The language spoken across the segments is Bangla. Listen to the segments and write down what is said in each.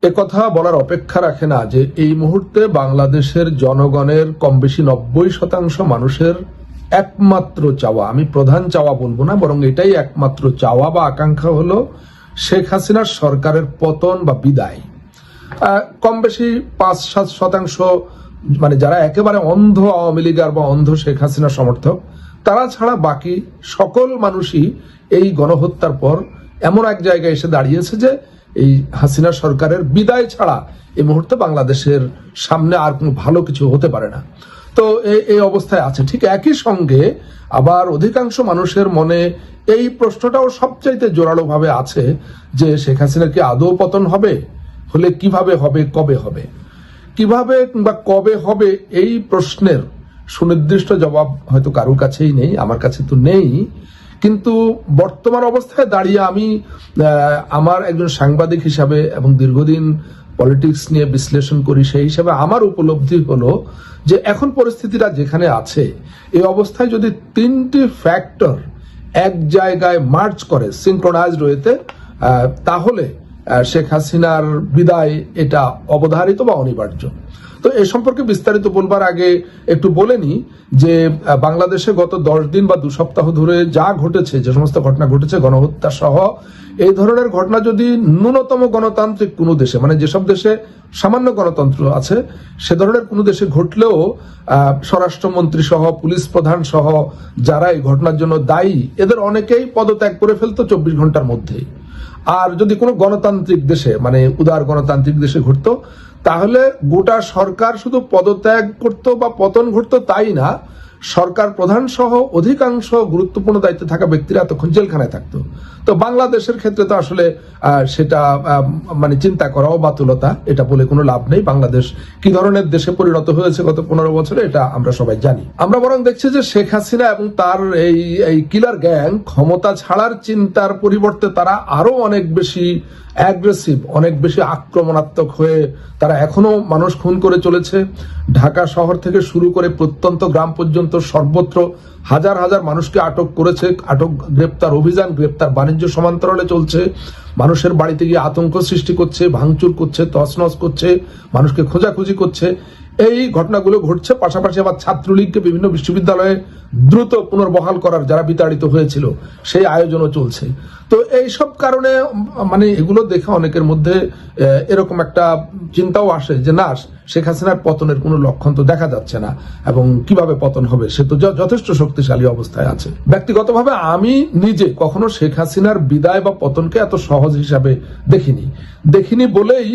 একথা বলার অপেক্ষা রাখে না যে এই মুহূর্তে বাংলাদেশের জনগণের কম বেশি 90% মানুষের একমাত্র চাওয়া, আমি প্রধান চাওয়া বলবো না, বরং এটাই একমাত্র চাওয়া বা আকাঙ্ক্ষা হলো শেখ হাসিনার সরকারের পতন বা বিদায়। কম বেশি 5-7% মানে যারা একেবারে অন্ধ আওয়ামী লীগার বা অন্ধ শেখ হাসিনা সমর্থক, তারা ছাড়া বাকি সকল মানুষই এই গণহত্যার পর এমন এক জায়গায় এসে দাঁড়িয়েছে যে এই হাসিনা সরকারের বিদায় ছাড়া এই মুহূর্তে বাংলাদেশের সামনে আর কোনো ভালো কিছু হতে পারে না। তো এই অবস্থায় আছে। ঠিক একই সঙ্গে আবার অধিকাংশ মানুষের মনে এই প্রশ্নটাও সবচাইতে জোরালো ভাবে আছে যে শেখ হাসিনার কি আদৌ পতন হবে, হলে কিভাবে হবে, কবে হবে, কিভাবে কিংবা কবে হবে, এই প্রশ্নের সুনির্দিষ্ট জবাব হয়তো কারোর কাছেই নেই, আমার কাছে তো নেই। কিন্তু বর্তমান অবস্থায় দাঁড়িয়ে আমি আমার একজন সাংবাদিক হিসাবে এবং দীর্ঘদিন পলিটিক্স নিয়ে বিশ্লেষণ করি, সেই হিসাবে আমার উপলব্ধি হলো যে এখন পরিস্থিতিটা যেখানে আছে, এই অবস্থায় যদি 3টি ফ্যাক্টর এক জায়গায় মার্চ করে সিনক্রোনাইজড ওয়েতে, তাহলে শেখ হাসিনার বিদায় এটা অবধারিত বা অনিবার্য। তো এ সম্পর্কে বিস্তারিত বলবার আগে একটু বলে নি যে বাংলাদেশে গত 10 দিন বা 2 সপ্তাহ ধরে যা ঘটেছে, যে সমস্ত ঘটনা ঘটেছে গণহত্যা সহ, এই ধরনের ঘটনা যদি ন্যূনতম গণতান্ত্রিক কোনো দেশে, মানে যেসব দেশে সামান্য গণতন্ত্র আছে, সে ধরনের কোনো দেশে ঘটলেও স্বরাষ্ট্রমন্ত্রী সহ পুলিশ প্রধান সহ যারা এই ঘটনার জন্য দায়ী, এদের অনেকেই পদত্যাগ করে ফেলতো 24 ঘন্টার মধ্যেই। আর যদি কোনো গণতান্ত্রিক দেশে, মানে উদার গণতান্ত্রিক দেশে ঘটতো, তাহলে গোটা সরকার শুধু পদত্যাগ করতো বা পতন ঘটতো তাই না, সরকার প্রধান সহ অধিকাংশ গুরুত্বপূর্ণ দায়িত্বে থাকা ব্যক্তিরা এতক্ষণ জেলখানায় থাকতো। তো বাংলাদেশের ক্ষেত্রে তো আসলে সেটা মানে চিন্তা করাও বাতুলতা, এটা বলে কোনো লাভ নেই। বাংলাদেশ কি ধরনের দেশে পরিণত হয়েছে গত 15 বছরে, এটা আমরা সবাই জানি। আমরা বরং দেখছি যে শেখ হাসিনা এবং তার এই কিলার গ্যাং ক্ষমতা ছাড়ার চিন্তার পরিবর্তে তারা আরো অনেক বেশি অ্যাগ্রেসিভ, অনেক বেশি আক্রমণাত্মক হয়ে তারা এখনো মানুষ খুন করে চলেছে। ঢাকা শহর থেকে শুরু করে প্রত্যন্ত গ্রাম পর্যন্ত সর্বত্র হাজার হাজার মানুষকে আটক করেছে। আটক, গ্রেপ্তার অভিযান, গ্রেপ্তার বাণিজ্য সমান্তরালে চলছে। মানুষের বাড়িতে গিয়ে আতঙ্ক সৃষ্টি করছে, ভাঙচুর করছে, তছনছ করছে, মানুষকে খোঁজাখুঁজি করছে। এই ঘটনাগুলো ঘটছে। পাশাপাশি আবার ছাত্রলীগকে বিভিন্ন বিশ্ববিদ্যালয়ে দ্রুত পুনর্বহাল করার, যারা বিতাড়িত হয়েছিল, সেই আয়োজনও চলছে। তো এই সব কারণে মানে এগুলো দেখে অনেকের মধ্যে এরকম একটা চিন্তাও আসে যে না, শেখ হাসিনার পতনের কোনো লক্ষণ তো দেখা যাচ্ছে না, এবং কিভাবে পতন হবে, সে তো যথেষ্ট শক্তিশালী অবস্থায় আছে। ব্যক্তিগতভাবে আমি নিজে কখনো শেখ হাসিনার বিদায় বা পতনকে এত সহজ হিসাবে দেখিনি বলেই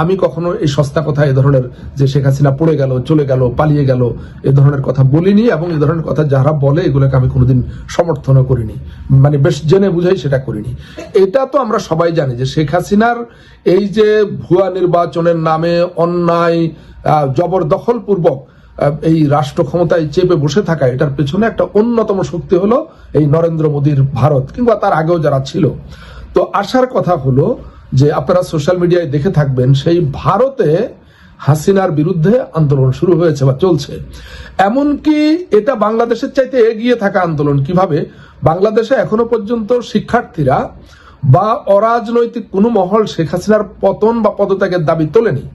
আমি কখনো এই সস্তা কথা, এ ধরনের যে শেখ হাসিনা পড়ে গেল, চলে গেল, পালিয়ে গেল, এ ধরনের কথা বলিনি, এবং এ ধরনের কথা যারা বলে এগুলোকে আমি কোনোদিন সমর্থনও করিনি, মানে বেশ জেনে বুঝাই সেটা করিনি। এটা তো আমরা সবাই জানি যে শেখ হাসিনার এই যে ভুয়া নির্বাচনের নামে অন্যায় জবরদখল পূর্বক এই রাষ্ট্র ক্ষমতায় চেপে বসে থাকা, এটার পেছনে একটা অন্যতম শক্তি হলো এই নরেন্দ্র মোদীর ভারত, কিংবা তার আগেও যারা ছিল। তো আসার কথা হলো যে আপনারা সোশ্যাল মিডিয়ায় দেখে থাকবেন, সেই ভারতে হাসিনার বিরুদ্ধে আন্দোলন শুরু হয়েছে বা চলছে। এমনকি এটা বাংলাদেশের চাইতে এগিয়ে থাকা আন্দোলন। কিভাবে? বাংলাদেশে এখনো পর্যন্ত শিক্ষার্থীরা বা অরাজনৈতিক কোনো মহল শেখ হাসিনার পতন বা পদত্যাগের দাবি তোলেনি।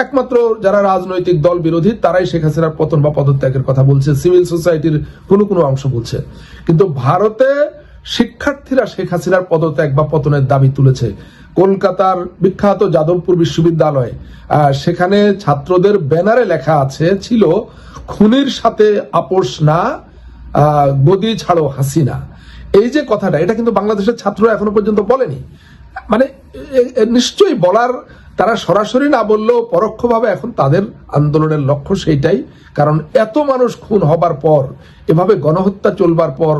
একমাত্র যারা রাজনৈতিক দল বিরোধী তারাই শেখ হাসিনার পতন বা পদত্যাগের কথা বলছে, সিভিল সোসাইটির কোনো অংশ বলছে। কিন্তু ভারতে শিক্ষার্থীরা শেখ হাসিনার পদত্যাগ বা পতনের দাবি তুলেছে। কলকাতার বিখ্যাত যাদবপুর বিশ্ববিদ্যালয়, সেখানে ছাত্রদের ব্যানারে লেখা ছিল, খুনির সাথে আপোষ না, গদি ছাড়ো হাসিনা। এই যে কথাটা, এটা কিন্তু বাংলাদেশের ছাত্ররা এখনো পর্যন্ত বলেনি। মানে নিশ্চয়ই বলার, তারা সরাসরি না বললেও পরোক্ষভাবে এখন তাদের আন্দোলনের লক্ষ্য সেইটাই। কারণ এত মানুষ খুন হবার পর, এভাবে গণহত্যা চলবার পর,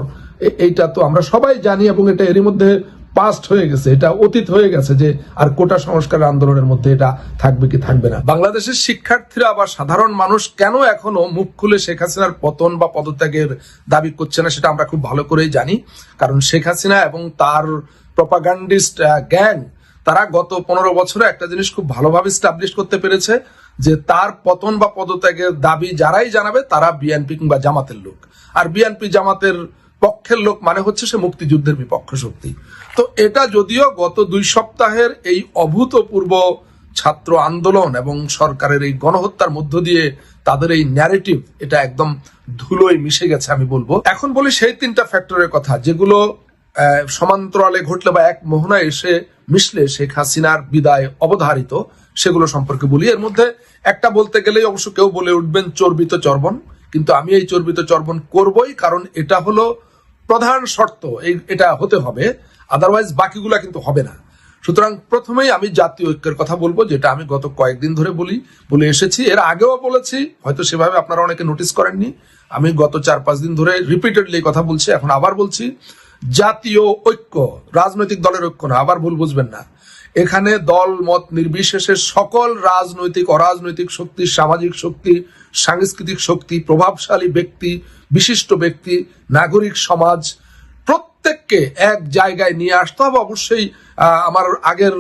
এইটা তো আমরা সবাই জানি, এবং এটা এরই মধ্যে পাস্ট হয়ে গেছে, এটা অতীত হয়ে গেছে যে আর কোটা সংস্কার আন্দোলনের মধ্যে এটা থাকবে কি থাকবে না। বাংলাদেশের শিক্ষার্থীরা বা সাধারণ মানুষ কেন এখনো মুখ খুলে শেখ হাসিনার পতন বা পদত্যাগের দাবি করছে না, সেটা আমরা খুব ভালো করেই জানি। কারণ শেখ হাসিনা এবং তার প্রপাগান্ডিস্ট গ্যাং, তারা গত 15 বছরে একটা জিনিস খুব ভালোভাবে স্টাবলিশ করতে পেরেছে যে তার পতন বা পদত্যাগের দাবি যারাই জানাবে তারা বিএনপি কিংবা জামাতের লোক। আর বিএনপি জামাতের পক্ষের লোক মানে হচ্ছে সে মুক্তিযুদ্ধের বিপক্ষ শক্তি। তো এটা যদিও গত 2 সপ্তাহের এই অভূতপূর্ব ছাত্র আন্দোলন এবং সরকারের এই গণহত্যার মধ্য দিয়ে তাদের এই ন্যারেটিভ এটা একদম ধুলোয় মিশে গেছে আমি বলবো। এখন বলি সেই 3টা ফ্যাক্টরের কথা যেগুলো সমান্তরালে ঘটলে বা এক মোহনায় এসে মিশলে শেখ হাসিনার বিদায় অবধারিত, সেগুলো সম্পর্কে বলি। এর মধ্যে একটা বলতে গেলেই অবশ্য কেউ বলে উঠবেন চর্বিত চর্বণ, কিন্তু আমি এই চর্বিত চর্বণ করবই, কারণ এটা হলো প্রধান শর্ত, এটা হতে হবে, আদারওয়াইজ বাকিগুলা কিন্তু হবে না। সুতরাং প্রথমেই আমি জাতীয় ঐক্যের কথা বলবো, যেটা আমি গত কয়েকদিন ধরে বলে এসেছি, এর আগেও বলেছি, হয়তো সেভাবে আপনারা অনেকে নোটিস করেননি। আমি গত 4-5 দিন ধরে রিপিটেডলি কথা বলছি, এখন আবার বলছি, জাতীয় ঐক্য, রাজনৈতিক দলের ঐক্য না, আবার ভুল বুঝবেন না। এখানে দল মত নির্বিশেষে সকল রাজনৈতিক, অরাজনৈতিক শক্তি, সামাজিক শক্তি, সাংস্কৃতিক শক্তি, প্রভাবশালী ব্যক্তি, বিশিষ্ট ব্যক্তি, নাগরিক সমাজ, প্রত্যেককে এক জায়গায় নিয়ে আসতে হবে। অবশ্যই আমার আগের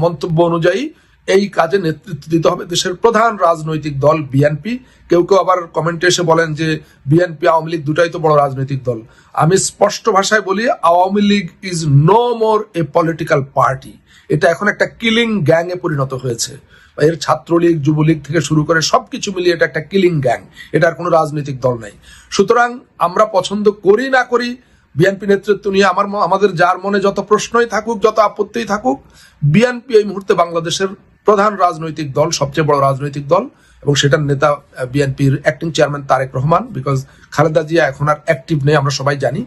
মন্তব্য অনুযায়ী এই কাজে নেতৃত্ব দিতে হবে দেশের প্রধান রাজনৈতিক দল বিএনপি। কেউ কেউ আবার কমেন্টে এসে বলেন যে বিএনপি আওয়ামী লীগ দুটাই তো বড় রাজনৈতিক দল। আমি স্পষ্ট ভাষায় বলি, Awami League is no more a political party. এটা এখন একটা কিলিং গ্যাং এ পরিণত হয়েছে। এর ছাত্রলীগ, যুবলীগ থেকে শুরু করে সবকিছু মিলিয়ে এটা একটা কিলিং গ্যাং, এটার কোনো রাজনৈতিক দল নাই। সুতরাং আমরা পছন্দ করি না করি বিএনপি নেতৃত্ব নিয়ে আমাদের যার মনে যত প্রশ্নই থাকুক, যত আপত্তিই থাকুক, বিএনপি এই মুহূর্তে বাংলাদেশের প্রধান রাজনৈতিক দল, সবচেয়ে বড় রাজনৈতিক দল, এবং সেটার নেতা বিএনপির acting chairman Tarique Rahman, because Khaleda Zia এখন আর অ্যাক্টিভ নেই, আমরা সবাই জানি।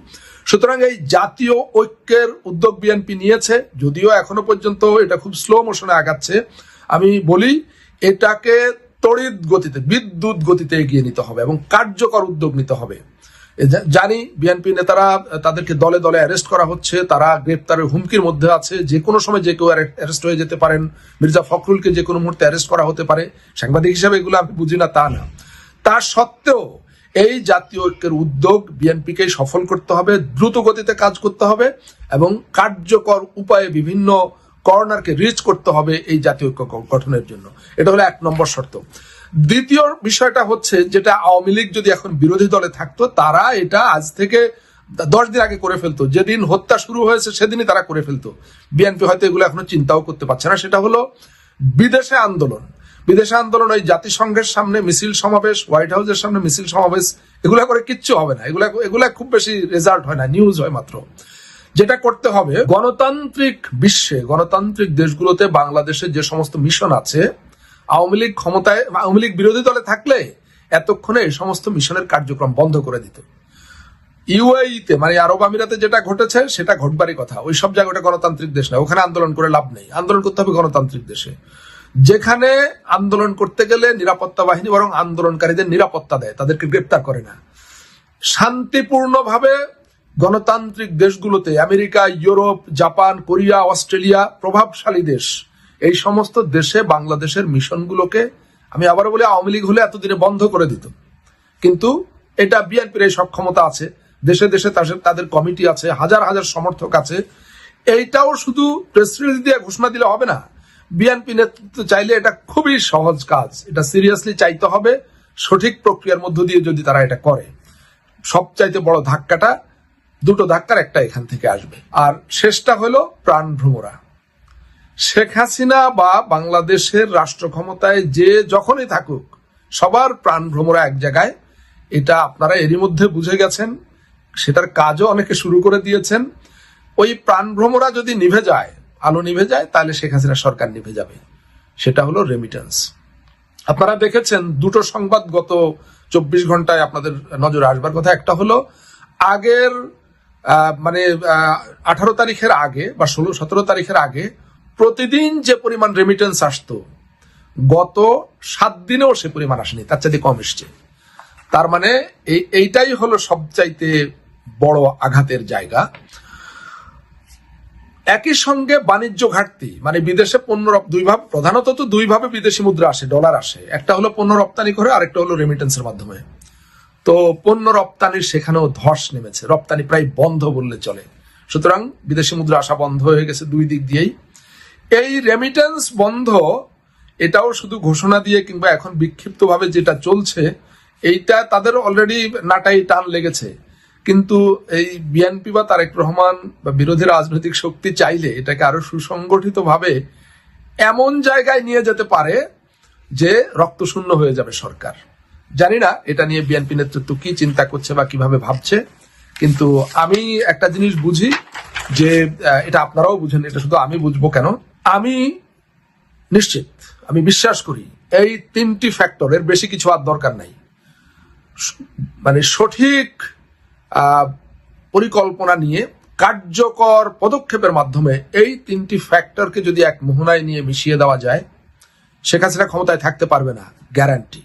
সুতরাং এই জাতীয় ঐক্যের উদ্যোগ বিএনপি নিয়েছে, যদিও এখনো পর্যন্ত এটা খুব স্লো মোশনে আগাচ্ছে। আমি বলি এটাকে তড়িৎ গতিতে, বিদ্যুৎ গতিতে এগিয়ে নিতে হবে এবং কার্যকর উদ্যোগ নিতে হবে। জানি বিএনপি নেতারা, তাদেরকে দলে দলে অ্যারেস্ট করা হচ্ছে, তারা গ্রেপ্তারের হুমকির মধ্যে আছে, যে কোনো সময় যে কেউ অ্যারেস্ট হয়ে যেতে পারেন। মির্জা ফখরুলকে যে কোনো মুহূর্তে অ্যারেস্ট করা হতে পারে। সাংবাদিক হিসাবে এগুলো আমি বুঝি না তা না, তা সত্ত্বেও এই জাতীয় ঐক্যের উদ্যোগ বিএনপিকে সফল করতে হবে, দ্রুত গতিতে কাজ করতে হবে এবং কার্যকর উপায়ে বিভিন্ন কর্নারকে রিচ করতে হবে এই জাতীয় ঐক্য গঠনের জন্য। এটা হলো 1 নম্বর শর্ত। দ্বিতীয় বিষয়টা হচ্ছে, যেটা আওয়ামী লীগ যদি এখন বিরোধী দলে থাকতো, তারা এটা আজ থেকে 10 দিন আগে করে ফেলতো। যেদিন হত্যা শুরু হয়েছে সেদিনই তারা করে ফেলতো। বিএনপি হয়তো এগুলো এখনো চিন্তাও করতে পারছে না। সেটা হলো বিদেশে আন্দোলন। ওই জাতিসংঘের সামনে মিছিল সমাবেশ, হোয়াইট হাউসের সামনে মিছিল সমাবেশ, এগুলা করে কিচ্ছু হবে না। এগুলা খুব বেশি রেজাল্ট হয় না, নিউজ হয় মাত্র। যেটা করতে হবে, গণতান্ত্রিক বিশ্বে, গণতান্ত্রিক দেশগুলোতে বাংলাদেশের যে সমস্ত মিশন আছে, আওয়ামী লীগ বিরোধী দলে থাকলে এতক্ষণে এই সমস্ত মিশনের কার্যক্রম বন্ধ করে দিত। ইউএইতে, মানে আরব আমিরাতে যেটা ঘটেছে সেটা ঘটবারই কথা। ওই সব জায়গাটা গণতান্ত্রিক দেশ না, ওখানে আন্দোলন করে লাভ নেই। আন্দোলন করতে হবে গণতান্ত্রিক দেশে, যেখানে আন্দোলন করতে গেলে নিরাপত্তা বাহিনী বরং আন্দোলনকারীদের নিরাপত্তা দেয়, তাদেরকে গ্রেপ্তার করে না। শান্তিপূর্ণভাবে গণতান্ত্রিক দেশগুলোতে, America, Europe, Japan, Korea, Australia, প্রভাবশালী দেশ, এই সমস্ত দেশে বাংলাদেশের মিশনগুলোকে, আমি আবারও বলি, আওয়ামী লীগ হলে এতদিনে বন্ধ করে দিত। কিন্তু এটা বিএনপির এই সক্ষমতা আছে, দেশে দেশে তাদের কমিটি আছে, হাজার হাজার সমর্থক আছে। এইটাও শুধু প্রেস রিলিজ দিয়ে ঘোষণা দিলে হবে না। বিএনপি নেতৃত্ব চাইলে এটা খুবই সহজ কাজ, এটা সিরিয়াসলি চাইতে হবে। সঠিক প্রক্রিয়ার মধ্য দিয়ে যদি তারা এটা করে, সবচাইতে বড় ধাক্কাটা, 2টো ধাক্কার একটা এখান থেকে আসবে। আর শেষটা হলো প্রাণভ্রমরা। শেখ হাসিনা বা বাংলাদেশের রাষ্ট্র ক্ষমতায় যে যখনই থাকুক, সবার প্রাণভ্রমরা এক জায়গায়। এটা আপনারা এরই মধ্যে বুঝে গেছেন, সেটার কাজও অনেকে শুরু করে দিয়েছেন। ওই প্রাণভ্রমরা যদি নিভে যায়, আলো নিভে যায়, তাহলে শেখ হাসিনা সরকার নিভে যাবে। সেটা হলো রেমিটেন্স। আপনারা দেখেছেন 2টো সংবাদ গত 24 ঘন্টায় আপনাদের নজরে আসবার কথা। একটা হলো আগের, মানে 18 তারিখের আগে বা 16-17 তারিখের আগে প্রতিদিন যে পরিমাণ রেমিটেন্স আসতো, গত 7 দিনেও সে পরিমাণ আসেনি, তার চাইতে কম এসছে। তার মানে এইটাই হলো সবচাইতে বড় আঘাতের জায়গা। একই সঙ্গে বাণিজ্য ঘাটতি, মানে বিদেশে পণ্য প্রধানত তো 2 ভাবে বিদেশি মুদ্রা আসে, ডলার আসে। একটা হলো পণ্য রপ্তানি করে, আরেকটা হলো রেমিটেন্সের মাধ্যমে। তো পণ্য রপ্তানির সেখানেও ধস নেমেছে, রপ্তানি প্রায় বন্ধ বললে চলে। সুতরাং বিদেশি মুদ্রা আসা বন্ধ হয়ে গেছে 2 দিক দিয়েই। এই রেমিটেন্স বন্ধ, এটাও শুধু ঘোষণা দিয়ে কিংবা এখন বিক্ষিপ্তভাবে যেটা চলছে, এইটা তাদের অলরেডি নাটাই টান লেগেছে। কিন্তু এই বিএনপি বা তারেক রহমান বা বিরোধী রাজনৈতিক শক্তি চাইলে এটাকে আরো সুসংগঠিত ভাবে এমন জায়গায় নিয়ে যেতে পারে যে রক্তশূন্য হয়ে যাবে সরকার। জানি না এটা নিয়ে বিএনপি নেতৃত্ব কি চিন্তা করছে বা কিভাবে ভাবছে, কিন্তু আমি একটা জিনিস বুঝি যে এটা আপনারাও বুঝেন, এটা শুধু আমি বুঝবো কেন, আমি নিশ্চিত, আমি বিশ্বাস করি এই তিনটি ফ্যাক্টরের বেশি কিছু আর দরকার নাই। মানে সঠিক পরিকল্পনা নিয়ে কার্যকর পদক্ষেপের মাধ্যমে এই তিনটি ফ্যাক্টরকে যদি এক মোহনায় নিয়ে মিশিয়ে দেওয়া যায়, শেখ হাসিনা ক্ষমতায় থাকতে পারবে না, গ্যারান্টি।